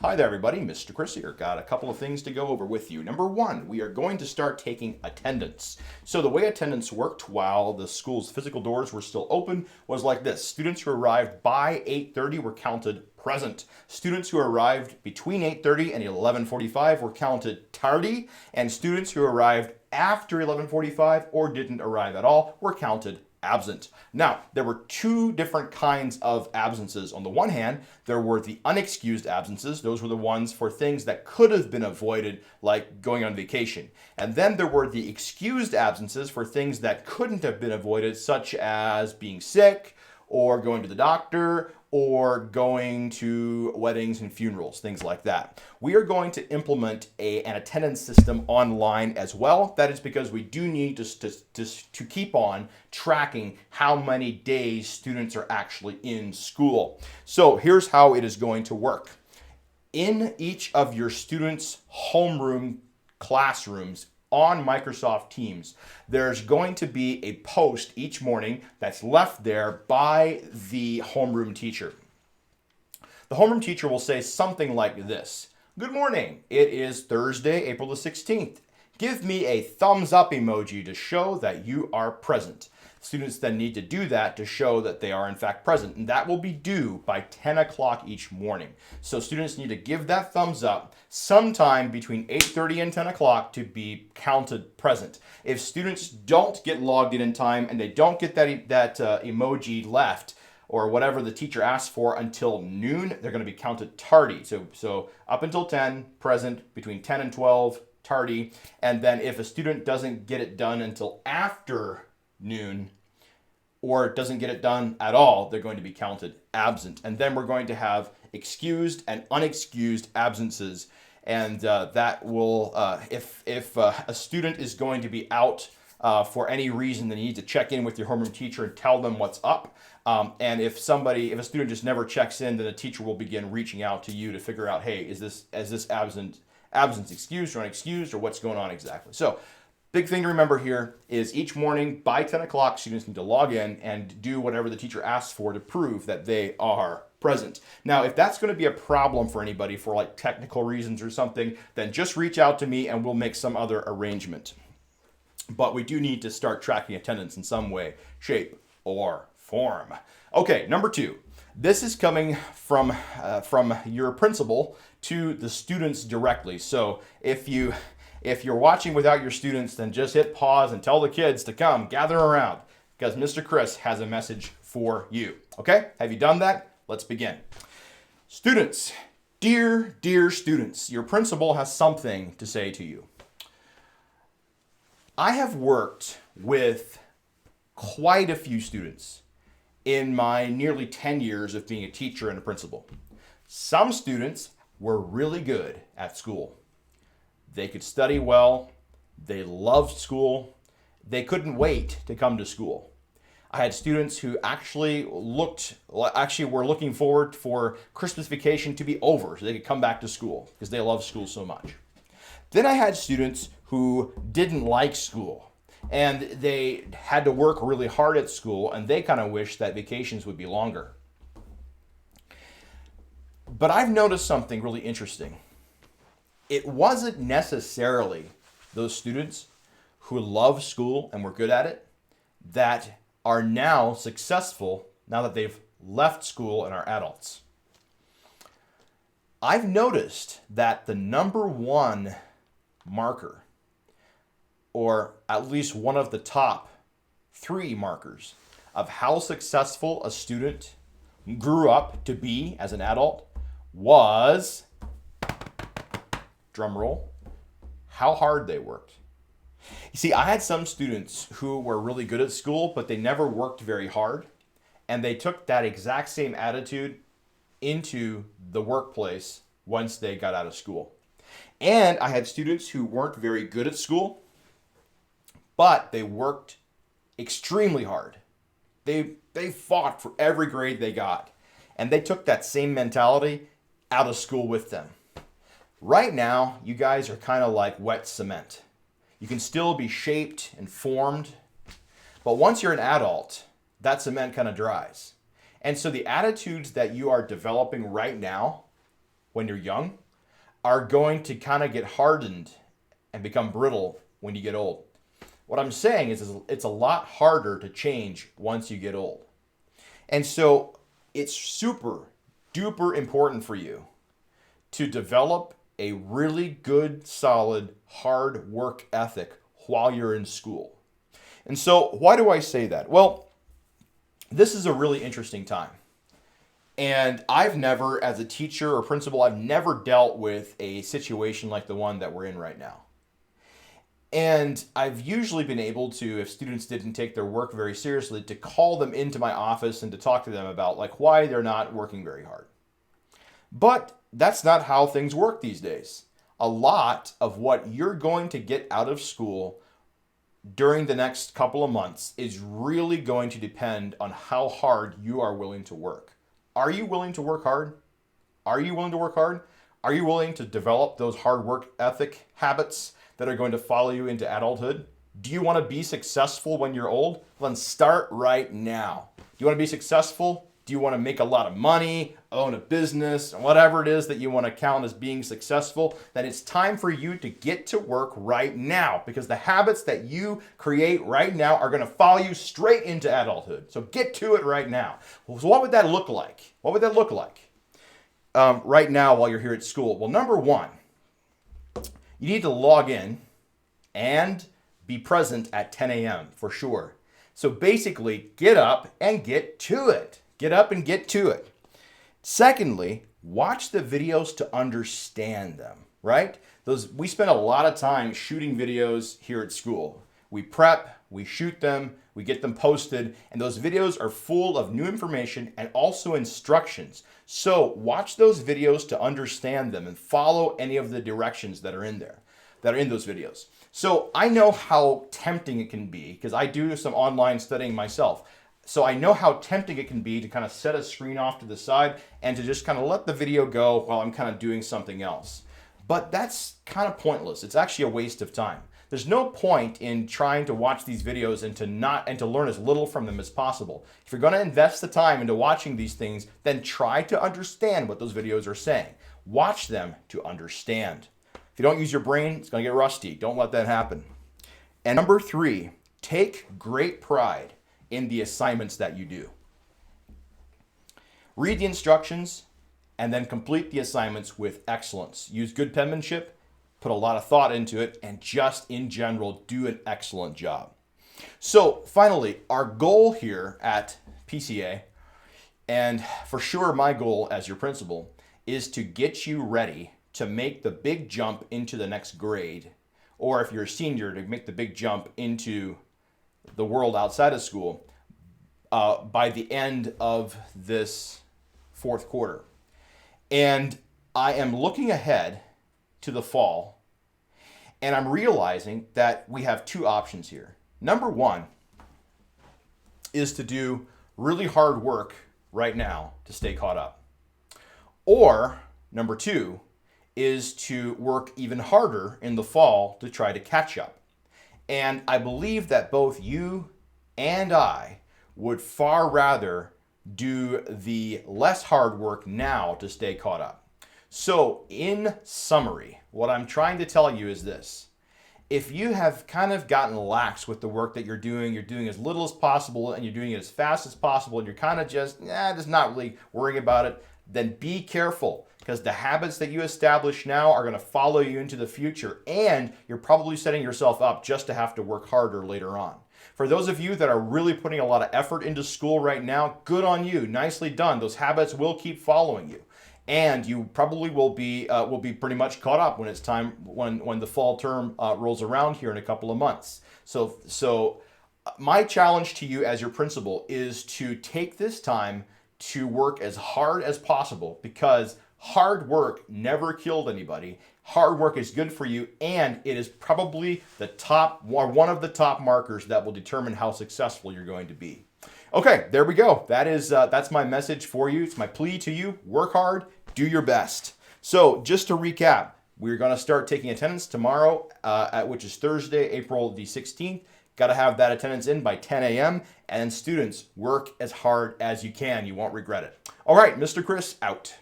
Hi there, everybody. Mr. Chris here. Got a couple of things to go over with you. Number one, we are going to start taking attendance. So the way attendance worked while the school's physical doors were still open was like this. Students who arrived by 8:30 were counted present. Students who arrived between 8:30 and 11:45 were counted tardy, and students who arrived after 11:45 or didn't arrive at all were counted absent. Now, there were two different kinds of absences. On the one hand, there were the unexcused absences. Those were the ones for things that could have been avoided, like going on vacation. And then there were the excused absences for things that couldn't have been avoided, such as being sick, or going to the doctor, or going to weddings and funerals, things like that. We are going to implement an attendance system online as well. That is because we do need to keep on tracking how many days students are actually in school. So here's how it is going to work. In each of your students' homeroom classrooms, on Microsoft Teams, there's going to be a post each morning that's left there by the homeroom teacher. The homeroom teacher will say something like this: "Good morning, it is Thursday, April the 16th. Give me a thumbs up emoji to show that you are present." Students then need to do that to show that they are in fact present, and that will be due by 10 o'clock each morning. So students need to give that thumbs up sometime between 8:30 and 10 o'clock to be counted present. If students don't get logged in time and they don't get that emoji left, or whatever the teacher asks for, until noon, they're going to be counted tardy. So up until 10, present, between 10 and 12, tardy. And then if a student doesn't get it done until after noon, or doesn't get it done at all, they're going to be counted absent. And then we're going to have excused and unexcused absences. And that will, if a student is going to be out for any reason, then you need to check in with your homeroom teacher and tell them what's up. And if a student just never checks in, then the teacher will begin reaching out to you to figure out, hey, is this absence excused or unexcused, or what's going on exactly? So big thing to remember here is each morning by 10 o'clock, students need to log in and do whatever the teacher asks for to prove that they are present. Now, if that's going to be a problem for anybody for like technical reasons or something, then just reach out to me and we'll make some other arrangement. But we do need to start tracking attendance in some way, shape, or form. Okay, number two. This is coming from your principal to the students directly. So if you're watching without your students, then just hit pause and tell the kids to come gather around, because Mr. Chris has a message for you. Okay, have you done that? Let's begin. Students, dear students, your principal has something to say to you. I have worked with quite a few students in my nearly 10 years of being a teacher and a principal. Some students were really good at school. They could study well, they loved school, they couldn't wait to come to school. I had students who actually were looking forward for Christmas vacation to be over so they could come back to school because they love school so much. Then I had students who didn't like school and they had to work really hard at school, and they kind of wished that vacations would be longer. But I've noticed something really interesting. It wasn't necessarily those students who love school and were good at it that are now successful now that they've left school and are adults. I've noticed that the number one marker, or at least one of the top 3 markers of how successful a student grew up to be as an adult, was, drum roll, how hard they worked. You see, I had some students who were really good at school, but they never worked very hard. And they took that exact same attitude into the workplace once they got out of school. And I had students who weren't very good at school, but they worked extremely hard. They fought for every grade they got. And they took that same mentality out of school with them. Right now, you guys are kind of like wet cement. You can still be shaped and formed, but once you're an adult, that cement kind of dries. And so the attitudes that you are developing right now when you're young are going to kind of get hardened and become brittle when you get old. What I'm saying is it's a lot harder to change once you get old. And so it's super duper important for you to develop a really good, solid, hard work ethic while you're in school. And so why do I say that? Well, this is a really interesting time. And I've never, as a teacher or principal, I've never dealt with a situation like the one that we're in right now. And I've usually been able to, if students didn't take their work very seriously, to call them into my office and to talk to them about like why they're not working very hard. But that's not how things work these days. A lot of what you're going to get out of school during the next couple of months is really going to depend on how hard you are willing to work. Are you willing to work hard? Are you willing to work hard? Are you willing to develop those hard work ethic habits that are going to follow you into adulthood? Do you want to be successful when you're old? Well, then start right now. Do you want to be successful? Do you want to make a lot of money, own a business, whatever it is that you want to count as being successful? Then it's time for you to get to work right now, because the habits that you create right now are going to follow you straight into adulthood. So get to it right now. So what would that look like? What would that look like right now while you're here at school? Well, number one, you need to log in and be present at 10 a.m. for sure. So basically, get up and get to it. Get up and get to it. Secondly, watch the videos to understand them, right? We spend a lot of time shooting videos here at school. We prep, we shoot them, we get them posted, and those videos are full of new information and also instructions. So watch those videos to understand them and follow any of the directions that are in there, that are in those videos. So I know how tempting it can be, because I do some online studying myself. So I know how tempting it can be to kind of set a screen off to the side and to just kind of let the video go while I'm kind of doing something else. But that's kind of pointless. It's actually a waste of time. There's no point in trying to watch these videos and to learn as little from them as possible. If you're going to invest the time into watching these things, then try to understand what those videos are saying. Watch them to understand. If you don't use your brain, it's going to get rusty. Don't let that happen. And number three, take great pride in the assignments that you do. Read the instructions and then complete the assignments with excellence. Use good penmanship, put a lot of thought into it, and just in general, do an excellent job. So finally, our goal here at PCA, and for sure my goal as your principal, is to get you ready to make the big jump into the next grade, or if you're a senior, to make the big jump into the world outside of school by the end of this fourth quarter. And I am looking ahead to the fall, and I'm realizing that we have two options here. Number one is to do really hard work right now to stay caught up. Or number two is to work even harder in the fall to try to catch up. And I believe that both you and I would far rather do the less hard work now to stay caught up. So in summary, what I'm trying to tell you is this. If you have kind of gotten lax with the work that you're doing as little as possible and you're doing it as fast as possible and you're kind of just not really worrying about it, then be careful, because the habits that you establish now are going to follow you into the future, and you're probably setting yourself up just to have to work harder later on. For those of you that are really putting a lot of effort into school right now, good on you. Nicely done. Those habits will keep following you. And you probably will be pretty much caught up when it's time, when the fall term rolls around here in a couple of months. So my challenge to you as your principal is to take this time to work as hard as possible, because hard work never killed anybody. Hard work is good for you, and it is probably the top, or one of the top markers that will determine how successful you're going to be. Okay, there we go. That's my message for you. It's my plea to you. Work hard, do your best. So just to recap, we're going to start taking attendance tomorrow, which is Thursday, April the 16th. Got to have that attendance in by 10 a.m. And students, work as hard as you can. You won't regret it. All right, Mr. Chris, out.